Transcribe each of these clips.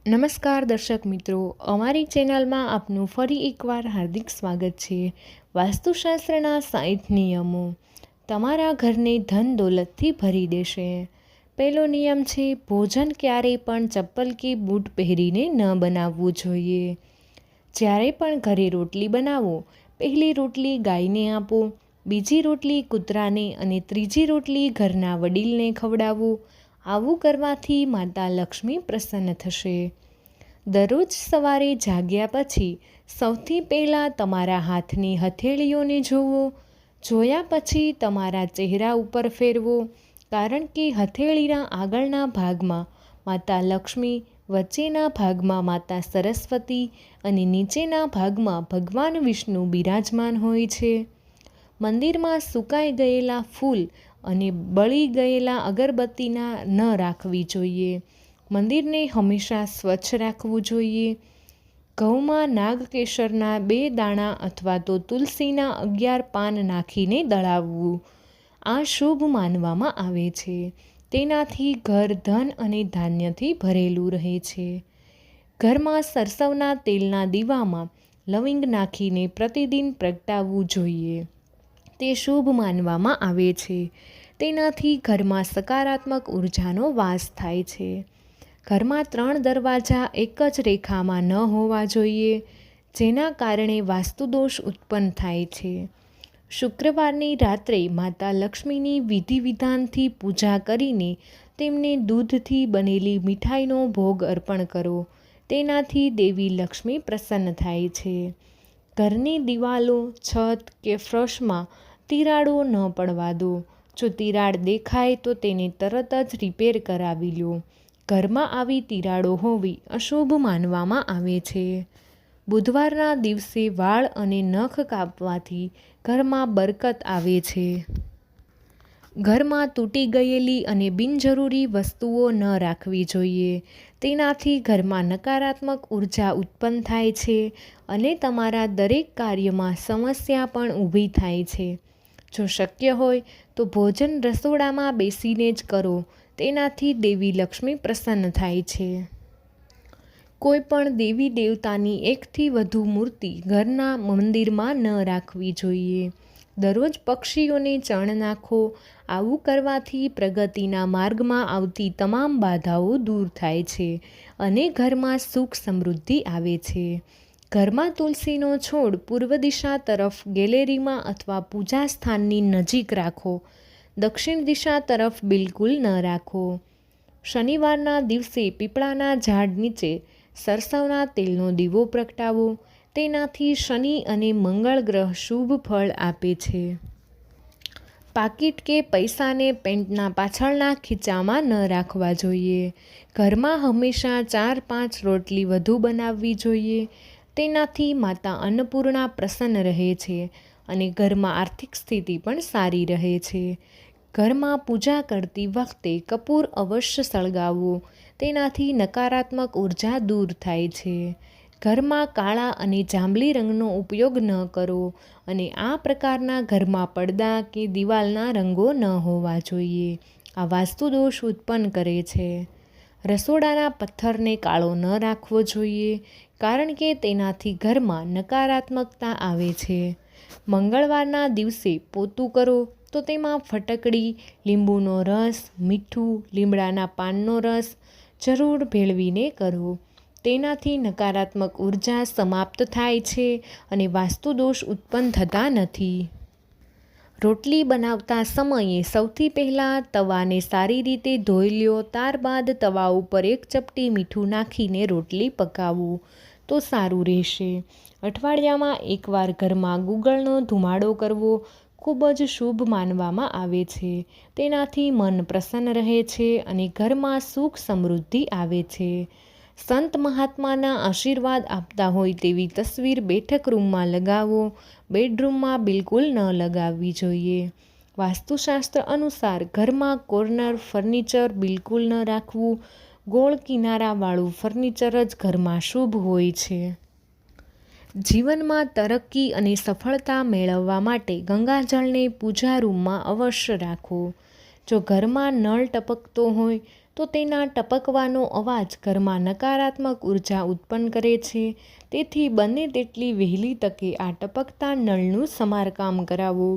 નમસ્કાર દર્શક મિત્રો, અમારી ચેનલમાં આપનું ફરી એકવાર હાર્દિક સ્વાગત છે। વાસ્તુશાસ્ત્રના 60 નિયમો તમારા ઘરને ધન દોલતથી ભરી દેશે। પહેલો નિયમ છે, ભોજન ક્યારેય પણ ચપ્પલ કે બૂટ પહેરીને ન બનાવવું જોઈએ। જ્યારે પણ ઘરે રોટલી બનાવો, પહેલી રોટલી ગાયને આપો, બીજી રોટલી કૂતરાને અને ત્રીજી રોટલી ઘરના વડીલને ખવડાવો। આવું કરવાથી માતા લક્ષ્મી પ્રસન્ન થશે। દરરોજ સવારે જાગ્યા પછી સૌથી પહેલાં તમારા હાથની હથેળીઓને જુઓ। જોયા પછી તમારા ચહેરા ઉપર ફેરવો, કારણ કે હથેળીના આગળના ભાગમાં માતા લક્ષ્મી, વચ્ચેના ભાગમાં માતા સરસ્વતી અને નીચેના ભાગમાં ભગવાન વિષ્ણુ બિરાજમાન હોય છે। મંદિરમાં સુકાઈ ગયેલા ફૂલ અને બળી ગયેલા અગરબત્તીના ન રાખવી જોઈએ। મંદિરને હંમેશા સ્વચ્છ રાખવું જોઈએ। ઘઉંમાં નાગકેસરના 2 દાણા અથવા તો તુલસીના 11 પાન નાખીને દળાવવું, આ શુભ માનવામાં આવે છે। તેનાથી ઘર ધન અને ધાન્યથી ભરેલું રહે છે। ઘરમાં સરસવના તેલના દીવામાં લવિંગ નાખીને પ્રતિદિન પ્રગટાવવું જોઈએ, તે શુભ માનવામાં આવે છે। તેનાથી ઘરમાં સકારાત્મક ઉર્જાનો વાસ થાય છે। ઘરમાં 3 દરવાજા એક જ રેખામાં ન હોવા જોઈએ, જેના કારણે વાસ્તુદોષ ઉત્પન્ન થાય છે। શુક્રવારની રાત્રે માતા લક્ષ્મીની વિધિ વિધાનથી પૂજા કરીને તેમને દૂધથી બનેલી મીઠાઈનો ભોગ અર્પણ કરો, તેનાથી દેવી લક્ષ્મી પ્રસન્ન થાય છે। ઘરની દિવાલો, છત કે ફર્શમાં તિરાડો ન પડવા દો। જો તિરાડ દેખાય તો તેને તરત જ રિપેર કરાવી લો। ઘરમાં આવી તિરાડો હોવી અશુભ માનવામાં આવે છે। બુધવારના દિવસે વાળ અને નખ કાપવાથી ઘરમાં બરકત આવે છે। ઘરમાં તૂટી ગયેલી અને બિનજરૂરી વસ્તુઓ ન રાખવી જોઈએ, તેનાથી ઘરમાં નકારાત્મક ઉર્જા ઉત્પન્ન થાય છે અને તમારા દરેક કાર્યમાં સમસ્યા પણ ઊભી થાય છે। જો શક્ય હોય તો ભોજન રસોડામાં બેસીને જ કરો, તેનાથી દેવી લક્ષ્મી પ્રસન્ન થાય છે। કોઈ પણ દેવી દેવતાની 1 થી વધુ મૂર્તિ ઘરના મંદિરમાં ન રાખવી જોઈએ। દરરોજ પક્ષીઓને ચણ નાખો, આવું કરવાથી પ્રગતિના માર્ગમાં આવતી તમામ બાધાઓ દૂર થાય છે અને ઘરમાં સુખ સમૃદ્ધિ આવે છે। ઘરમાં તુલસીનો છોડ પૂર્વ દિશા તરફ ગેલેરીમાં અથવા પૂજા સ્થાનની નજીક રાખો, દક્ષિણ દિશા તરફ બિલકુલ ન રાખો। શનિવારના દિવસે પીપળાના ઝાડ નીચે સરસવના તેલનો દીવો પ્રગટાવો, તેનાથી શનિ અને મંગળ ગ્રહ શુભ ફળ આપે છે। પાકીટ કે પૈસાને પેન્ટના પાછળના ખીચામાં ન રાખવા જોઈએ। ઘરમાં હંમેશા 4-5 રોટલી વધુ બનાવવી જોઈએ, તેનાથી માતા અન્નપૂર્ણા પ્રસન્ન રહે છે અને ઘરમાં આર્થિક સ્થિતિ પણ સારી રહે છે। ઘરમાં પૂજા કરતી વખતે કપૂર અવશ્ય સળગાવો, તેનાથી નકારાત્મક ઉર્જા દૂર થાય છે। ઘરમાં કાળા અને જાંબલી રંગનો ઉપયોગ ન કરો અને આ પ્રકારના ઘરમાં પડદા કે દિવાલના રંગો ન હોવા જોઈએ, આ વાસ્તુદોષ ઉત્પન્ન કરે છે। રસોડાના પથ્થરને કાળો ન રાખવો જોઈએ, કારણ કે તેનાથી ઘરમાં નકારાત્મકતા આવે છે। મંગળવારના દિવસે પોતું કરો તો તેમાં ફટકડી, લીંબુનો રસ, મીઠું, લીમડાના પાનનો રસ જરૂર ભેળવીને કરો, તેનાથી નકારાત્મક ઉર્જા સમાપ્ત થાય છે અને વાસ્તુદોષ ઉત્પન્ન થતા નથી। રોટલી બનાવતા સમયે સૌથી પહેલાં તવાને સારી રીતે ધોઈ લો, ત્યારબાદ તવા ઉપર 1 ચપટી મીઠું નાખીને રોટલી પકાવો તો સારું રહેશે। અઠવાડિયામાં એકવાર ઘરમાં ગુગળનો ધુમાડો કરવો ખૂબ જ શુભ માનવામાં આવે છે। તેનાથી મન પ્રસન્ન રહે છે અને ઘરમાં સુખ સમૃદ્ધિ આવે છે। સંત મહાત્માના આશીર્વાદ આપતા હોય તેવી તસવીર બેઠક રૂમમાં લગાવો, બેડરૂમમાં બિલકુલ ન લગાવવી જોઈએ। વાસ્તુશાસ્ત્ર અનુસાર ઘરમાં કોર્નર ફર્નિચર બિલકુલ ન રાખવું, ગોળ કિનારાવાળું ફર્નિચર જ ઘરમાં શુભ હોય છે। જીવનમાં તરક્કી અને સફળતા મેળવવા માટે ગંગાજળને પૂજા રૂમમાં અવશ્ય રાખો। જો ઘરમાં નળ ટપકતો હોય તો તેના ટપકવાનો અવાજ ઘરમાં નકારાત્મક ઉર્જા ઉત્પન્ન કરે છે. તેથી બને તેટલી વહેલી તકે આ ટપકતા નળનું સમારકામ કરાવો.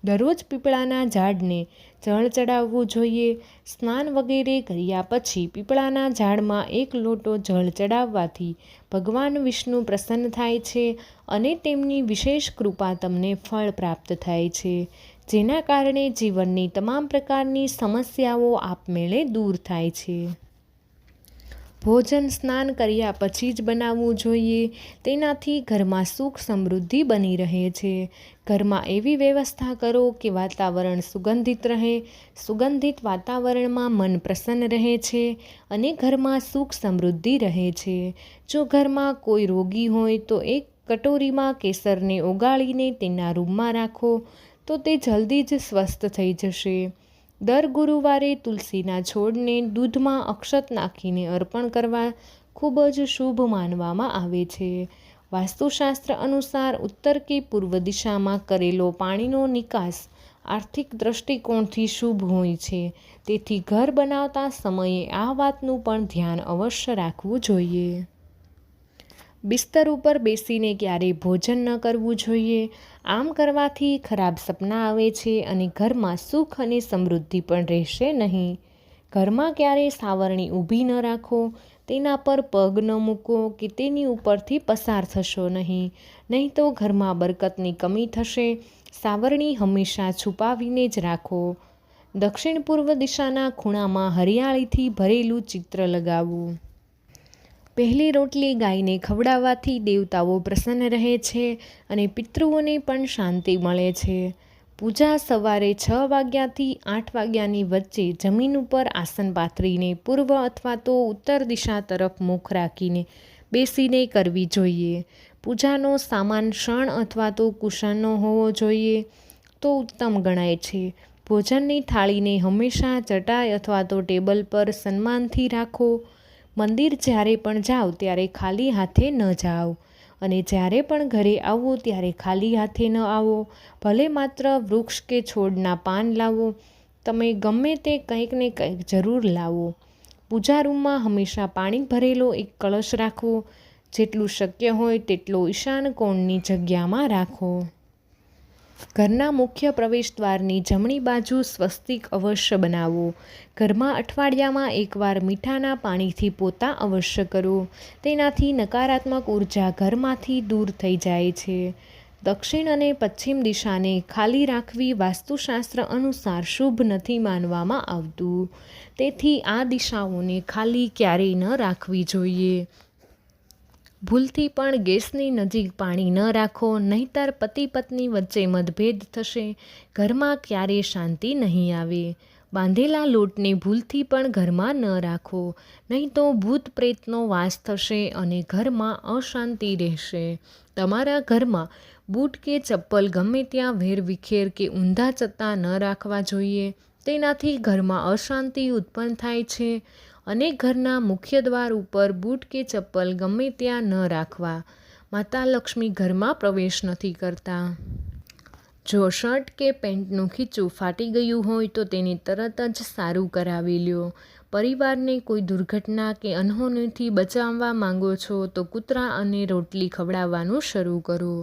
દરરોજ પીપળાના ઝાડને જળ ચડાવવું જોઈએ. સ્નાન વગેરે કર્યા પછી પીપળાના ઝાડમાં 1 લોટો જળ ચડાવવાથી ભગવાન વિષ્ણુ પ્રસન્ન થાય છે અને તેમની વિશેષ કૃપા તમને ફળ પ્રાપ્ત થાય છે, જેના કારણે જીવનની તમામ પ્રકારની સમસ્યાઓ આપમેળે દૂર થાય છે. ભોજન સ્નાન કર્યા પછી જ બનાવવું જોઈએ. તેનાથી ઘરમાં સુખ સમૃદ્ધિ બની રહે છે. ઘરમાં એવી વ્યવસ્થા કરો કે વાતાવરણ સુગંધિત રહે. સુગંધિત વાતાવરણમાં મન પ્રસન્ન રહે છે અને ઘરમાં સુખ સમૃદ્ધિ રહે છે. જો ઘરમાં કોઈ રોગી હોય તો એક કટોરીમાં કેસરને ઓગાળીને તેના રૂમમાં રાખો તો તે જલ્દી જ સ્વસ્થ થઈ જશે. દર ગુરુવારે તુલસીના છોડને દૂધમાં અક્ષત નાખીને અર્પણ કરવા ખૂબ જ શુભ માનવામાં આવે છે. વાસ્તુશાસ્ત્ર અનુસાર ઉત્તર કે પૂર્વ દિશામાં કરેલો પાણીનો નિકાસ આર્થિક દૃષ્ટિકોણથી શુભ હોય છે. તેથી ઘર બનાવતા સમયે આ વાતનું પણ ધ્યાન અવશ્ય રાખવું જોઈએ. બિસ્તર ઉપર બેસીને ક્યારેય ભોજન ન કરવું જોઈએ. આમ કરવાથી ખરાબ સપના આવે છે અને ઘરમાં સુખ અને સમૃદ્ધિ પણ રહેશે નહીં. ઘરમાં ક્યારેય સાવરણી ઊભી ન રાખો. તેના પર પગ ન મૂકો કે તેની ઉપરથી પસાર થશો નહીં તો ઘરમાં બરકતની કમી થશે. સાવરણી હંમેશા છુપાવીને જ રાખો. દક્ષિણ પૂર્વ દિશાના ખૂણામાં હરિયાળીથી ભરેલું ચિત્ર લગાવવું. પહેલી રોટલી ગાયને ખવડાવવાથી દેવતાઓ પ્રસન્ન રહે છે અને પિતૃઓને પણ શાંતિ મળે છે. પૂજા સવારે 6 વાગ્યાથી 8 વાગ્યાની વચ્ચે જમીન ઉપર આસન પાથરીને પૂર્વ અથવા તો ઉત્તર દિશા તરફ મુખ રાખીને બેસીને કરવી જોઈએ. પૂજાનો સામાન શણ અથવા તો કુશનનો હોવો જોઈએ તો ઉત્તમ ગણાય છે. ભોજનની થાળીને હંમેશા ચટાઈ અથવા તો ટેબલ પર સન્માનથી રાખો. મંદિર જ્યારે પણ જાઓ ત્યારે ખાલી હાથે ન જાઓ અને જ્યારે પણ ઘરે આવો ત્યારે ખાલી હાથે ન આવો. ભલે માત્ર વૃક્ષ કે છોડના પાન લાવો, તમે ગમે તે કંઈક ને કંઈક જરૂર લાવો. પૂજા રૂમમાં હંમેશા પાણી ભરેલો એક કળશ રાખવો. જેટલું શક્ય હોય તેટલો ઈશાન કોણની જગ્યામાં રાખો. ઘરના મુખ્ય પ્રવેશદ્વારની જમણી બાજુ સ્વસ્તિક અવશ્ય બનાવો. ઘરમાં અઠવાડિયામાં એકવાર મીઠાના પાણીથી પોતા અવશ્ય કરો. તેનાથી નકારાત્મક ઉર્જા ઘરમાંથી દૂર થઈ જાય છે. દક્ષિણ અને પશ્ચિમ દિશાને ખાલી રાખવી વાસ્તુશાસ્ત્ર અનુસાર શુભ નથી માનવામાં આવતું. તેથી આ દિશાઓને ખાલી ક્યારેય ન રાખવી જોઈએ. ભૂલથી પણ ગેસની નજીક પાણી ન રાખો, નહીંતર પતિ પત્ની વચ્ચે મતભેદ થશે. ઘરમાં ક્યારેય શાંતિ નહીં આવે. બાંધેલા લોટને ભૂલથી પણ ઘરમાં ન રાખો, નહીં તો ભૂત પ્રેતનો વાસ થશે અને ઘરમાં અશાંતિ રહેશે. તમારા ઘરમાં બૂટ કે ચપ્પલ ગમે ત્યાં વેરવિખેર કે ઊંધા ચત્તા ન રાખવા જોઈએ. તેનાથી ઘરમાં અશાંતિ ઉત્પન્ન થાય છે અને ઘરના મુખ્ય દ્વાર ઉપર બૂટ કે ચપ્પલ ગમે ત્યાં ન રાખવા. માતા લક્ષ્મી ઘરમાં પ્રવેશ નથી કરતા. જો શર્ટ કે પેન્ટનું ખીચું ફાટી ગયું હોય તો તેને તરત જ સારું કરાવી લ્યો. પરિવારને કોઈ દુર્ઘટના કે અનહોનીથી બચાવવા માંગો છો તો કૂતરા અને રોટલી ખવડાવવાનું શરૂ કરો.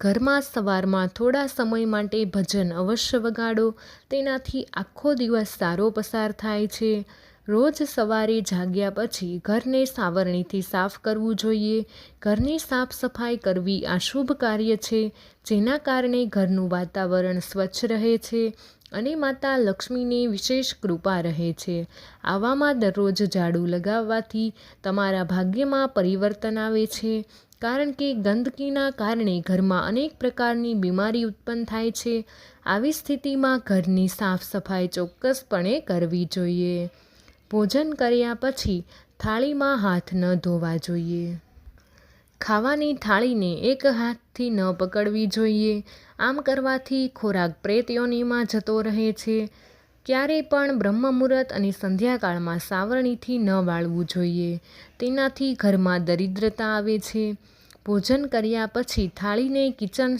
ઘરમાં સવારમાં થોડા સમય માટે ભજન અવશ્ય વગાડો. તેનાથી આખો દિવસ સારો પસાર થાય છે. રોજ સવારે જાગ્યા પછી ઘરને સાવરણીથી સાફ કરવું જોઈએ. ઘરની સાફ સફાઈ કરવી આ શુભ કાર્ય છે, જેના કારણે ઘરનું વાતાવરણ સ્વચ્છ રહે છે અને માતા લક્ષ્મીની વિશેષ કૃપા રહે છે. આવામાં દરરોજ ઝાડુ લગાવવાથી તમારા ભાગ્યમાં પરિવર્તન આવે છે, કારણ કે ગંદકીના કારણે ઘરમાં અનેક પ્રકારની બીમારી ઉત્પન્ન થાય છે. આવી સ્થિતિમાં ઘરની સાફ સફાઈ ચોક્કસપણે કરવી જોઈએ. ભોજન કર્યા પછી થાળીમાં હાથ ન ધોવા જોઈએ. ખાવાની થાળીને એક હાથથી ન પકડવી જોઈએ. આમ કરવાથી ખોરાક પ્રેત યોનિમાં જતો રહે છે. ક્યારેય પણ બ્રહ્મ મુહૂર્ત અને સંધ્યાકાળમાં સાવરણીથી ન વાળવું જોઈએ. તેનાથી ઘરમાં દરિદ્રતા આવે છે. ભોજન કર્યા પછી થાળીને કિચન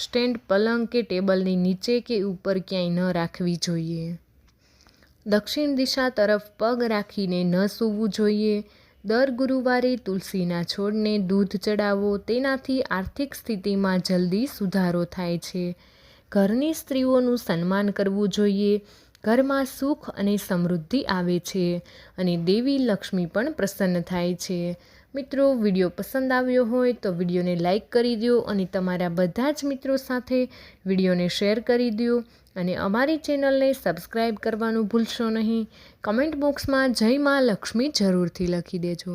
સ્ટેન્ડ, પલંગ કે ટેબલની નીચે કે ઉપર ક્યાંય ન રાખવી જોઈએ. દક્ષિણ દિશા તરફ પગ રાખીને ન સૂવું જોઈએ. દર ગુરુવારે તુલસીના છોડને દૂધ ચડાવો, તેનાથી આર્થિક સ્થિતિમાં જલ્દી સુધારો થાય છે. ઘરની સ્ત્રીઓનું સન્માન કરવું જોઈએ. ઘરમાં સુખ અને સમૃદ્ધિ આવે છે અને દેવી લક્ષ્મી પણ પ્રસન્ન થાય છે. મિત્રો, વિડીયો પસંદ આવ્યો હોય તો વિડીયોને લાઈક કરી દો અને તમારા બધા જ મિત્રો સાથે વિડીયોને શેર કરી દો અને અમારી ચેનલને સબસ્ક્રાઈબ કરવાનું ભૂલશો નહીં. કમેન્ટ બોક્સમાં જય માં લક્ષ્મી જરૂરથી લખી દેજો.